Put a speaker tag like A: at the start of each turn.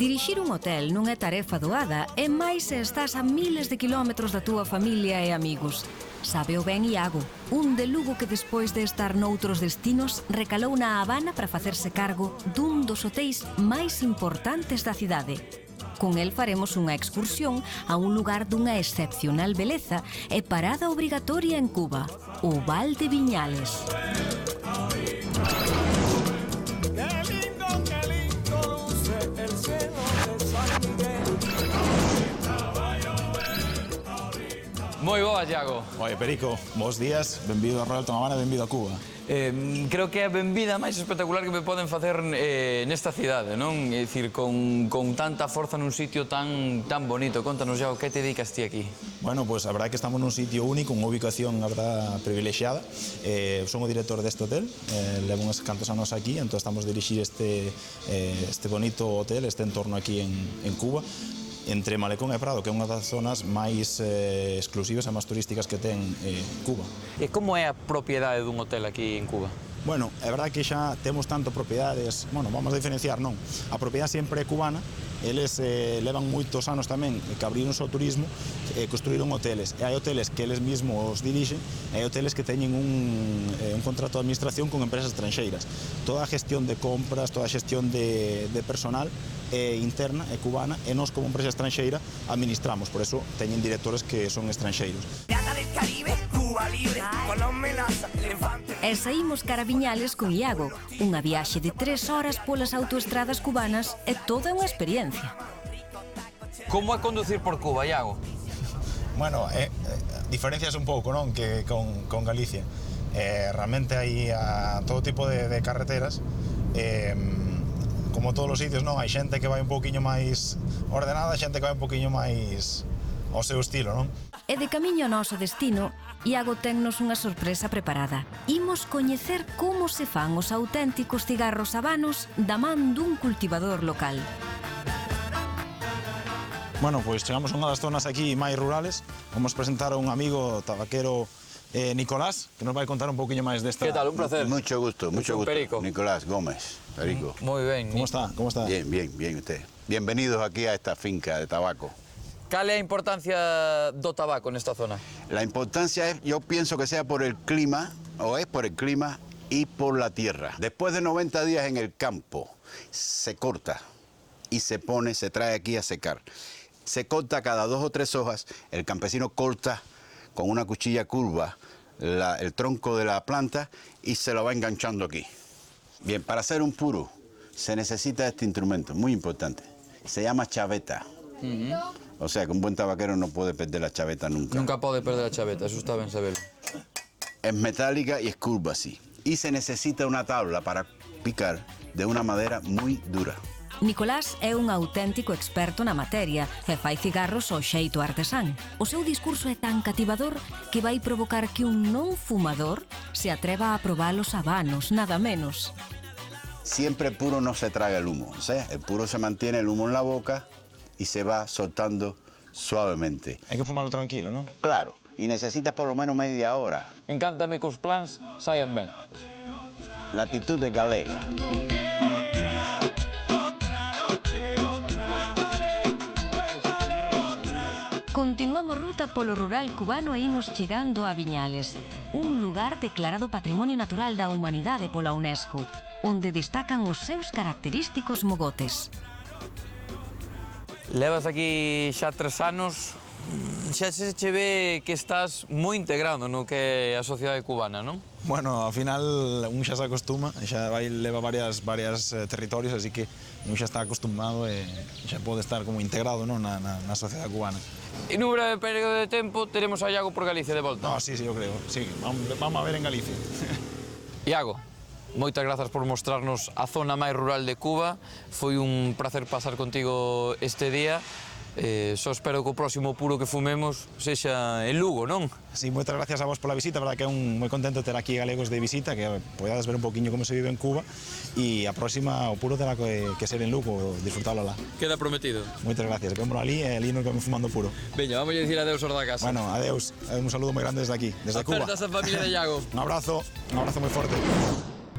A: Dirixir un hotel non é tarefa doada, e máis se estás a miles de kilómetros da túa familia e amigos. Sabe o ben Iago, un de Lugo que despois de estar noutros destinos recalou na Habana para facerse cargo dun dos hotéis máis importantes da cidade. Con el faremos unha excursión a un lugar dunha excepcional beleza e parada obrigatoria en Cuba, o Val de Viñales.
B: Moi boas, Iago.
C: Oye, Perico, bons días, benvido a Royal Habana, benvido a Cuba.
B: Creo que é a benvida máis espectacular que me poden facer nesta cidade, non? É dicir, con tanta forza nun sitio tan bonito. Contanos, Iago, que te dedicas ti aquí?
C: Bueno, pues a verdad que estamos nun sitio único, unha ubicación, a verdad, privilexiada. Son o director deste hotel, levo uns cantos anos aquí, entón estamos a dirixir este bonito hotel, este entorno aquí en Cuba, entre Malecón e Prado, que é unha das zonas máis exclusivas e máis turísticas que ten Cuba.
B: E como é a propiedade dun hotel aquí en Cuba?
C: Bueno, é verdade que xa temos tanto propiedades, bueno, vamos a diferenciar, non? A propiedade sempre é cubana, eles levan moitos anos tamén que abriron o turismo, construíron hoteles, e hai hoteles que eles mesmos dirixen, e hai hoteles que teñen un contrato de administración con empresas estranxeiras. Toda a gestión de compras, toda a gestión de personal interna e cubana, e nós como empresa estranxeira administramos, por eso teñen directores que son estranxeiros.
A: E saímos cara a Viñales con Iago, unha viaxe de 3 horas polas autoestradas cubanas e toda unha experiencia.
B: Como é conducir por Cuba, Iago?
C: Bueno, diferencias un pouco, non, que con Galicia. Realmente hai todo tipo de carreteras, como todos os sitios, non? Hai xente que vai un pouquiño máis ordenada, xente que vai un pouquiño máis ao seu estilo, non?
A: E de camiño ao noso destino, Iago tennos unha sorpresa preparada. Imos coñecer como se fan os auténticos cigarros habanos da man dun cultivador local.
C: Bueno, pois chegamos a unha das zonas aquí máis rurales. Vamos presentar a un amigo tabaquero, Nicolás, que nos vai contar un pouquiño máis desta...
B: Que tal? Un placer.
D: Mucho gusto, mucho gusto.
B: Perico.
D: Nicolás Gómez, Perico.
B: Moi ben.
C: ¿Cómo está? ¿Cómo está?
D: Bien, bien, bien usted. Bienvenidos aquí a esta finca de tabaco.
B: Cal é a importancia do tabaco nesta zona?
D: La importancia es, yo pienso que sea por el clima, o es por el clima y por la tierra. Después de 90 días en el campo, se corta y se trae aquí a secar. Se corta cada 2 o 3 hojas, el campesino corta con una cuchilla curva el tronco de la planta y se lo va enganchando aquí. Bien, para hacer un puro se necesita este instrumento, muy importante. Se llama chaveta. O sea que un buen tabaquero no puede perder la chaveta nunca.
B: Nunca pode perder a chaveta, eso está ben saberlo.
D: Es metálica y es curva así. Y se necesita una tabla para picar de una madera muy dura.
A: Nicolás é un auténtico experto na materia e fai cigarros ao xeito artesán. O seu discurso é tan cativador que vai provocar que un non fumador se atreva a probar os habanos, nada menos.
D: Siempre el puro no se traga el humo. O sea, el puro se mantiene el humo en la boca y se va soltando suavemente.
C: Hai que fumarlo tranquilo, non?
D: Claro, y necesitas por lo menos media hora.
B: Encántame que os plans saian ben.
D: La actitud de galega.
A: Continuamos ruta polo rural cubano e imos chegando a Viñales, un lugar declarado Patrimonio Natural da Humanidade pola UNESCO, onde destacan os seus característicos mogotes.
B: Levas aquí xa 3 anos, xa se che ve que estás moi integrado no que é a sociedade cubana, non?
C: Bueno, ao final un xa se acostuma, xa leva varias territorios, así que un xa está acostumado e xa pode estar como integrado, non, na sociedade cubana.
B: En un breve período de tempo teremos a Iago por Galicia de volta.
C: No, sí, eu creo, sí, vamos a ver en Galicia.
B: Iago, moitas grazas por mostrarnos a zona máis rural de Cuba. Foi un placer pasar contigo este día. Só espero que o próximo puro que fumemos sexa en Lugo, non?
C: Sí, moitas gracias a vos pola visita, verdad que é moi contento ter aquí galegos de visita, que podades ver un poquinho como se vive en Cuba, e a próxima o puro terá que ser en Lugo, disfrutalo lá.
B: Queda prometido.
C: Moitas gracias, vémonos ali e ali nos vamos fumando puro.
B: Veña, vamos a decir adeus aos da casa.
C: Bueno, adeus, un saludo moi grande desde aquí, desde Cuba.
B: Apertas a familia de Iago.
C: Un abrazo moi forte.